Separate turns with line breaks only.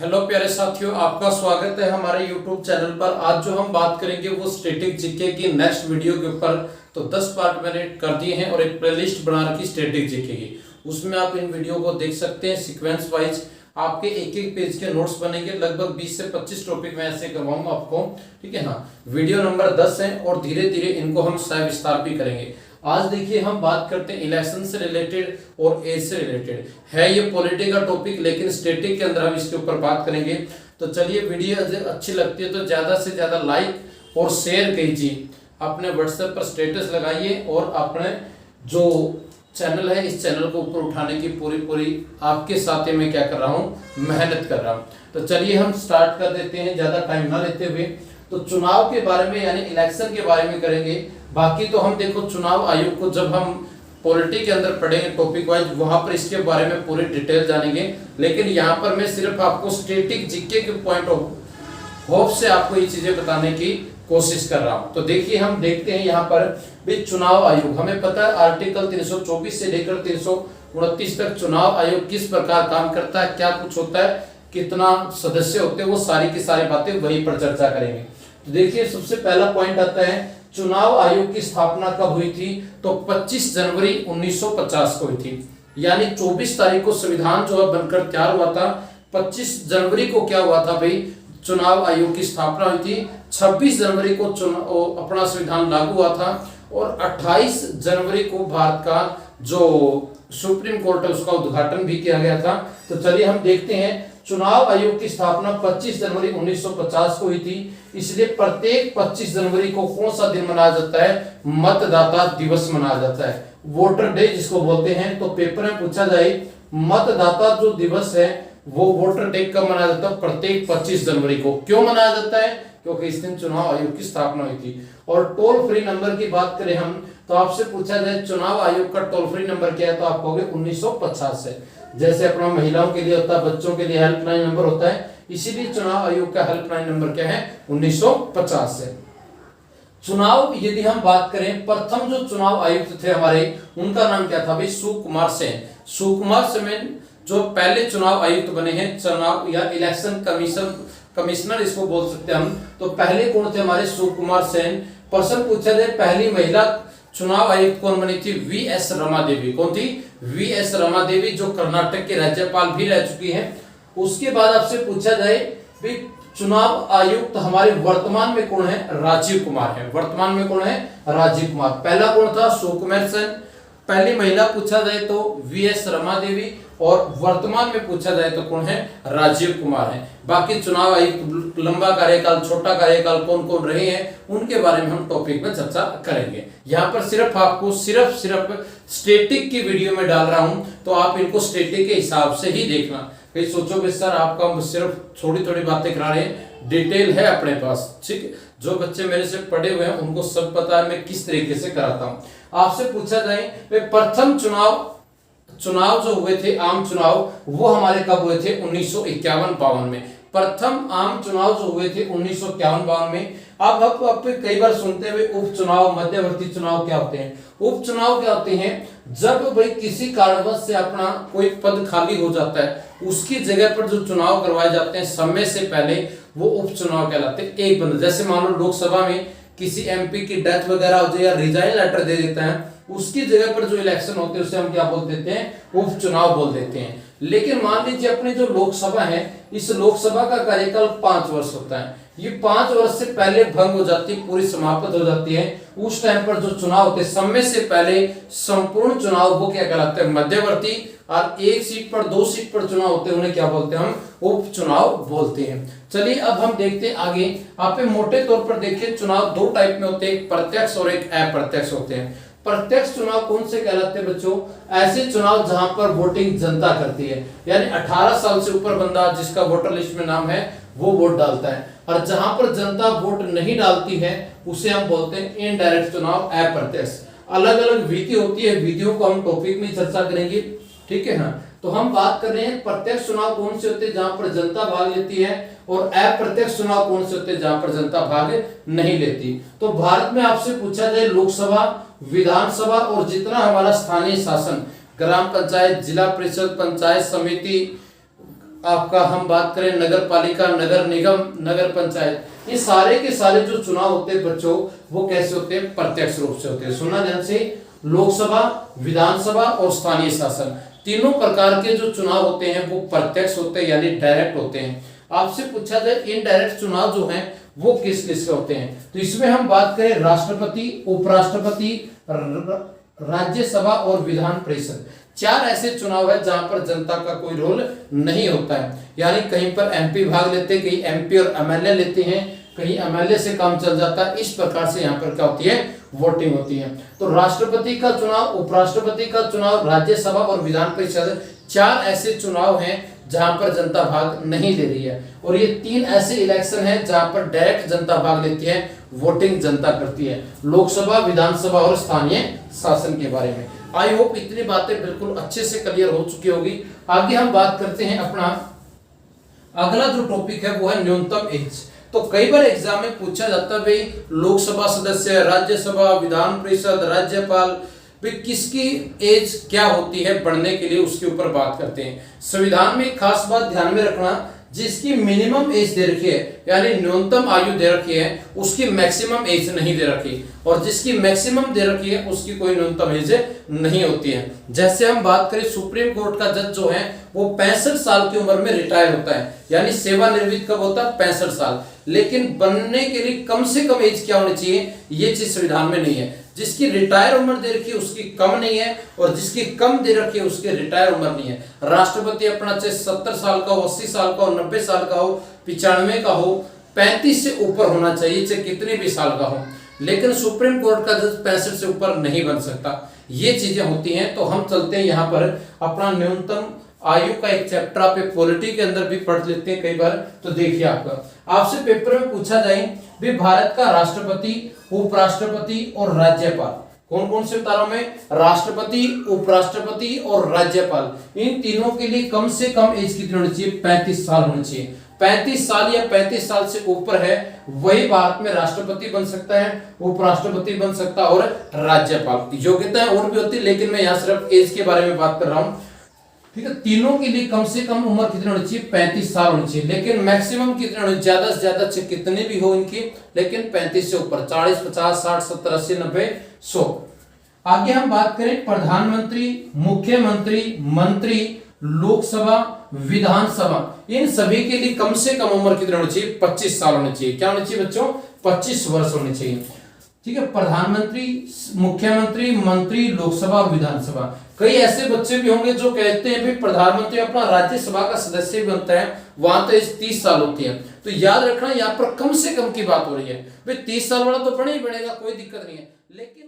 Hello प्यारे साथियों, आपका स्वागत है हमारे YouTube चैनल पर। आज जो हम बात करेंगे वो स्टैटिक जीके की नेक्स्ट वीडियो के ऊपर। तो 10 पार्ट मैंने कर दिए हैं और एक प्लेलिस्ट बना रखी स्टैटिक जीके की, उसमें आप इन वीडियो को देख सकते हैं सीक्वेंस वाइज। आपके एक एक पेज के नोट्स बनेंगे, लगभग 20 से 25 टॉपिक मैं ऐसे करवाऊंगा आपको, ठीक है। हाँ, वीडियो नंबर 10 है और धीरे धीरे इनको हम सविस्तार भी करेंगे। आज देखिए हम बात करते हैं इलेक्शन से रिलेटेड और एज से रिलेटेड है। ये पॉलिटी का टॉपिक, लेकिन स्टैटिक के अंदर हम इसके ऊपर बात करेंगे। तो चलिए, वीडियो अच्छी लगती है तो ज्यादा से ज्यादा लाइक और शेयर कीजिए, अपने व्हाट्सएप पर स्टेटस लगाइए और अपने जो चैनल है इस चैनल को ऊपर उठाने की पूरी आपके साथ ही मैं क्या कर रहा हूँ, मेहनत कर रहा हूँ। तो चलिए हम स्टार्ट कर देते हैं ज्यादा टाइम ना लेते हुए। तो चुनाव के बारे में यानी इलेक्शन के बारे में करेंगे। बाकी तो हम देखो चुनाव आयोग को जब हम पॉलिटी के अंदर पढ़ेंगे टॉपिक वाइज, वहां पर इसके बारे में पूरी डिटेल जानेंगे। लेकिन यहाँ पर मैं सिर्फ आपको स्टैटिक जीके के पॉइंट ऑफ होप से आपको ये चीजें बताने की कोशिश कर रहा हूँ। तो देखिए हम देखते हैं यहाँ पर भी चुनाव आयोग, हमें पता है आर्टिकल 324 से लेकर 329 तक चुनाव आयोग किस प्रकार काम करता है, क्या कुछ होता है, कितना सदस्य होते हैं, वो सारी की सारी बातें वहीं पर चर्चा करेंगे। तो देखिए सबसे पहला पॉइंट आता है चुनाव आयोग की स्थापना कब हुई थी। तो 25 जनवरी 1950 को हुई थी, यानी 24 तारीख को संविधान जो है बनकर तैयार हुआ था। 25 जनवरी को क्या हुआ था भाई, चुनाव आयोग की स्थापना हुई थी। 26 जनवरी को अपना संविधान लागू हुआ था और 28 जनवरी को भारत का जो सुप्रीम कोर्ट है उसका उद्घाटन भी किया गया था। तो चलिए हम देखते हैं चुनाव आयोग की स्थापना 25 जनवरी 1950 को हुई थी। इसलिए प्रत्येक 25 जनवरी को कौन सा दिन मनाया जाता है, मतदाता दिवस मनाया जाता है, वोटर डे जिसको बोलते हैं। तो पेपर में पूछा जाए मतदाता जो दिवस है वो वोटर डे कब मनाया जाता है, प्रत्येक 25 जनवरी को। क्यों मनाया जाता है, क्योंकि इस दिन चुनाव आयोग की स्थापना हुई थी। और टोल फ्री नंबर की बात करें हम, तो आपसे पूछा जाए चुनाव आयोग का टोल फ्री नंबर क्या है, तो आप कहोगे 1950 है। जैसे अपना महिलाओं के लिए होता है, बच्चों के लिए हेल्पलाइन नंबर होता है, इसीलिए चुनाव आयोग का हेल्पलाइन नंबर क्या है, 1950 है। चुनाव यदि हम बात करें, प्रथम जो चुनाव आयुक्त थे हमारे, उनका नाम क्या था भाई, सुकुमार सेन। सुकुमार सेन जो पहले चुनाव आयुक्त बने हैं, चुनाव या इलेक्शन कमिश्नर इसको बोल सकते हैं हम। तो पहले कौन थे हमारे, सुकुमार सेन। प्रश्न पूछा जाए पहली महिला चुनाव आयुक्त कौन बनी थी, वी.एस. रमा देवी। कौन थी, वी.एस. रमा देवी, जो कर्नाटक के राज्यपाल भी रह चुकी हैं। उसके बाद आपसे पूछा जाए भी चुनाव आयुक्त हमारे वर्तमान में कौन है, राजीव कुमार है। वर्तमान में कौन है, राजीव कुमार। पहला कौन था, सुकुमार सेन। पहली महिला पूछा जाए तो वी.एस. रमा देवी, और वर्तमान में पूछा जाए तो कौन है, राजीव कुमार है। बाकी चुनाव आयुक्त लंबा कार्यकाल, छोटा कार्यकाल कौन कौन रहे हैं, उनके बारे में हम टॉपिक में चर्चा करेंगे। यहाँ पर सिर्फ आपको सिर्फ स्टैटिक की वीडियो में डाल रहा हूं, तो आप इनको स्टैटिक के हिसाब से ही देखना। कहीं सोचोगे सर आपका सिर्फ थोड़ी थोड़ी बातें करा रहे हैं, डिटेल है अपने पास, ठीक। जो बच्चे मेरे से पढ़े हुए हैं उनको सब पता है मैं किस तरीके से कराता हूँ। आपसे पूछा जाए प्रथम चुनाव जो हुए थे, आम चुनाव, वो हमारे कब हुए थे, 1951-52 में। प्रथम आम चुनाव जो हुए थे 1951-52 में। अब आप कई बार सुनते हुए उपचुनाव, मध्यवर्ती चुनाव क्या होते हैं। उपचुनाव क्या होते हैं, जब भाई किसी कारणवश से अपना कोई पद खाली हो जाता है, उसकी जगह पर जो चुनाव करवाए जाते हैं समय से पहले, वो उपचुनाव कहलाते हैं। एक बंदा, जैसे मान लो लोकसभा में किसी एमपी की डेथ वगैरह हो जाए या रिजाइन लेटर दे देता है, उसकी जगह पर जो इलेक्शन होते हैं उसे हम क्या बोल देते हैं, उपचुनाव बोल देते हैं। लेकिन मान लीजिए अपनी जो लोकसभा है, इस लोकसभा का कार्यकाल 5 वर्ष होता है। ये 5 वर्ष से पहले भंग हो जाती है, पूरी समाप्त हो जाती है। उस टाइम पर जो चुनाव होते हैं समय से पहले संपूर्ण चुनाव, वो क्या कहलाते हैं, मध्यवर्ती। और एक सीट पर 2 सीट पर चुनाव होते हैं, उन्हें क्या बोलते हैं, हम उपचुनाव बोलते हैं। चलिए अब हम देखते हैं आगे। आप मोटे तौर पर देखिए चुनाव 2 टाइप में होते हैं, एक प्रत्यक्ष और एक अप्रत्यक्ष होते हैं। प्रत्यक्ष चुनाव कौन से कहलाते हैं बच्चों, ऐसे चुनाव जहां पर वोटिंग जनता करती है, यानी 18 साल से ऊपर बंदा जिसका वोटर लिस्ट में नाम है वो वोट डालता है। और जहां पर जनता वोट नहीं डालती है उसे हम बोलते हैं इनडायरेक्ट चुनाव, अप्रत्यक्ष। अलग अलग विधि होती है, विधियों को हम टॉपिक में चर्चा करेंगे, ठीक है ना। तो हम बात कर रहे हैं प्रत्यक्ष चुनाव कौन से होते हैं, जहां पर जनता भाग लेती है, और अप्रत्यक्ष चुनाव कौन से होते हैं, जहां पर जनता भाग नहीं लेती। तो भारत में आपसे पूछा जाए लोकसभा, विधानसभा और जितना हमारा स्थानीय शासन, ग्राम पंचायत, जिला परिषद, पंचायत समिति, आपका हम बात करें नगर पालिका, नगर निगम, नगर पंचायत, ये सारे के सारे जो चुनाव होते हैं बच्चों वो कैसे होते हैं, प्रत्यक्ष रूप से होते हैं। सुनना ध्यान से, लोकसभा, विधानसभा और स्थानीय शासन, तीनों प्रकार के जो चुनाव होते हैं वो प्रत्यक्ष होते हैं यानी डायरेक्ट होते हैं। आपसे पूछा जाए इनडायरेक्ट चुनाव जो हैं वो किस किस के होते हैं, तो इसमें हम बात करें राष्ट्रपति, उपराष्ट्रपति, राज्यसभा और विधान परिषद, चार ऐसे चुनाव है जहां पर जनता का कोई रोल नहीं होता है। यानी कहीं पर एमपी भाग लेते हैं, कहीं एमपी और एमएलए लेते हैं, कहीं एमएलए से काम चल जाता है। इस प्रकार से यहाँ पर क्या होती है, वोटिंग होती है। तो राष्ट्रपति का चुनाव, उपराष्ट्रपति का चुनाव, राज्यसभा और विधान परिषद, चार ऐसे चुनाव हैं जहां पर जनता भाग नहीं ले रही है। और ये तीन ऐसे इलेक्शन हैं जहां पर डायरेक्ट जनता भाग लेती है, वोटिंग जनता करती है, लोकसभा, विधानसभा और स्थानीय शासन के बारे में। आई होप इतनी बातें बिल्कुल अच्छे से क्लियर हो चुकी होगी। आगे हम बात करते हैं अपना अगला जो टॉपिक है वो है न्यूनतम एज। तो कई बार एग्जाम में पूछा जाता है भाई लोकसभा सदस्य, राज्यसभा, विधान परिषद, राज्यपाल, भाई किसकी एज क्या होती है बढ़ने के लिए, उसके ऊपर बात करते हैं। संविधान में एक खास बात ध्यान में रखना, जिसकी मिनिमम एज दे रखी है यानी न्यूनतम आयु दे रखी है उसकी मैक्सिमम एज नहीं दे रखी, और जिसकी मैक्सिमम दे रखी है उसकी कोई न्यूनतम एज नहीं होती है। जैसे हम बात करें सुप्रीम कोर्ट का जज जो है वो 65 साल की उम्र में रिटायर होता है, यानी सेवानिवृत्त कब होता है, 65 साल। लेकिन बनने के लिए कम से कम एज क्या होनी चाहिए, ये चीज संविधान में नहीं है। जिसकी रिटायर उम्र दे रखी है उसकी कम नहीं है, और जिसकी कम दे रखी है उसकी रिटायर उम्र नहीं है। राष्ट्रपति अपना चाहे 70 साल का हो, 80 साल का हो, 90 साल का हो, 95 का हो, 35 से ऊपर होना चाहिए, चाहे कितने भी साल का हो। लेकिन सुप्रीम कोर्ट का जज 65 से ऊपर नहीं बन सकता। ये चीजें होती हैं। तो हम चलते हैं यहाँ पर अपना न्यूनतम आयु का एक चैप्टर आप पॉलिटी के अंदर भी पढ़ लेते हैं कई बार। तो देखिए आपसे पेपर में पूछा जाए भी भारत का राष्ट्रपति, उपराष्ट्रपति और राज्यपाल कौन कौन से बता रहा हूं मैं, राष्ट्रपति, उपराष्ट्रपति और राज्यपाल, इन तीनों के लिए कम से कम एज कितनी होनी चाहिए, 35 साल होनी चाहिए। 35 साल या 35 साल से ऊपर है वही भारत में राष्ट्रपति बन सकता है, उपराष्ट्रपति बन सकता है और राज्यपाल। योग्यता और भी होती है लेकिन मैं यहाँ सिर्फ एज के बारे में बात कर रहा हूँ। ठीक है, तीनों के लिए कम से कम उम्र कितनी होनी चाहिए, 35 साल होनी चाहिए। लेकिन मैक्सिमम कितनी होनी, ज्यादा से ज्यादा कितने भी हो इनकी, लेकिन 35 से ऊपर, 40, 50, 60, 70, 80, 90, 100। आगे हम बात करें प्रधानमंत्री, मुख्यमंत्री, मंत्री, लोकसभा, विधानसभा, इन सभी के लिए कम से कम उम्र कितनी होनी चाहिए, 25 साल होनी चाहिए। क्या होनी चाहिए बच्चों, 25 वर्ष होनी चाहिए। ठीक है, प्रधानमंत्री, मुख्यमंत्री, मंत्री, लोकसभा और विधानसभा। कई ऐसे बच्चे भी होंगे जो कहते हैं भी प्रधानमंत्री अपना राज्यसभा का सदस्य भी बनता है, वहां तो 30 साल होती है। तो याद रखना यहाँ पर कम से कम की बात हो रही है, भाई 30 साल वाला तो पढ़ना ही पड़ेगा, कोई दिक्कत नहीं है, लेकिन